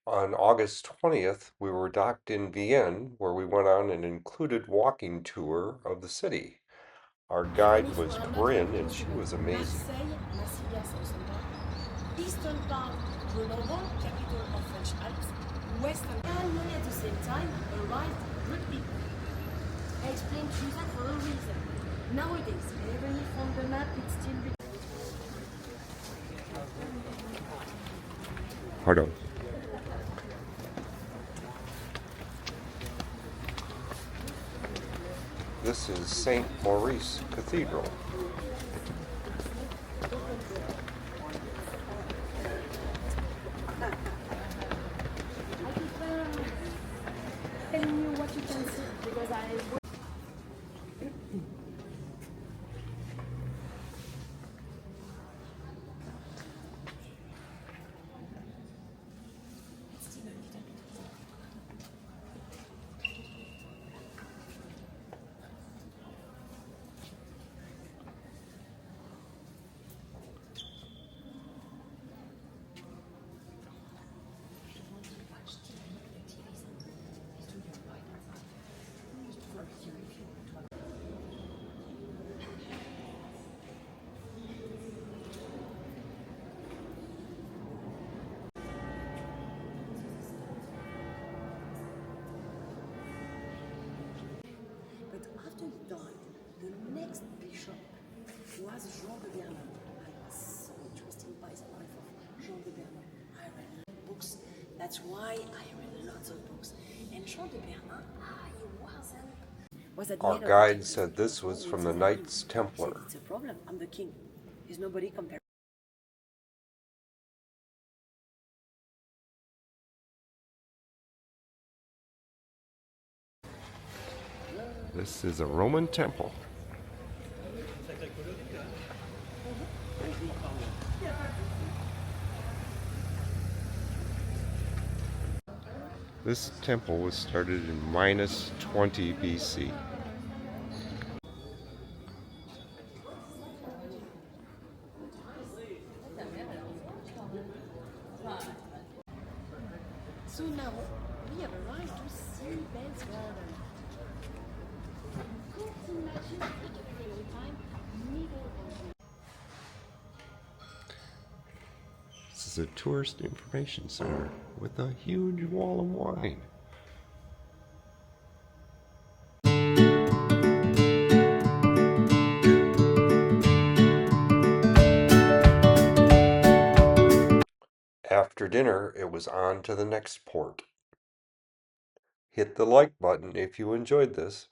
On August 20th, we were docked in Vienne, where we went on an included walking tour of the city. Our guide Ready was for another Corinne, and approach to she the was amazing. Marseille, Massilia Southern part, eastern part, Grenoble, capital of French Alps, western and many at the same time arrived Greek people. I explained to you that for a reason. Nowadays, even if on the map it's still Pardon. This is St. Maurice Cathedral. I prefer telling you what you can see because I but after he died, the next bishop was Jean de Berlin. I was so interested by the life of Jean de Berlin. I read books. That's why I read lots of books. And Jean de Berlin, he was at the Our head of the guide kingdom. said this was Always from the said that. Knights He said, Templar. it's a problem. I'm the king. There's nobody compared. This is a Roman temple. This temple was started in minus 20 BC. So now we have arrived to see Ben's garden. Can't imagine such a crazy time, middle of This is a tourist information center with a huge wall of wine. After dinner, it was on to the next port. Hit the like button if you enjoyed this.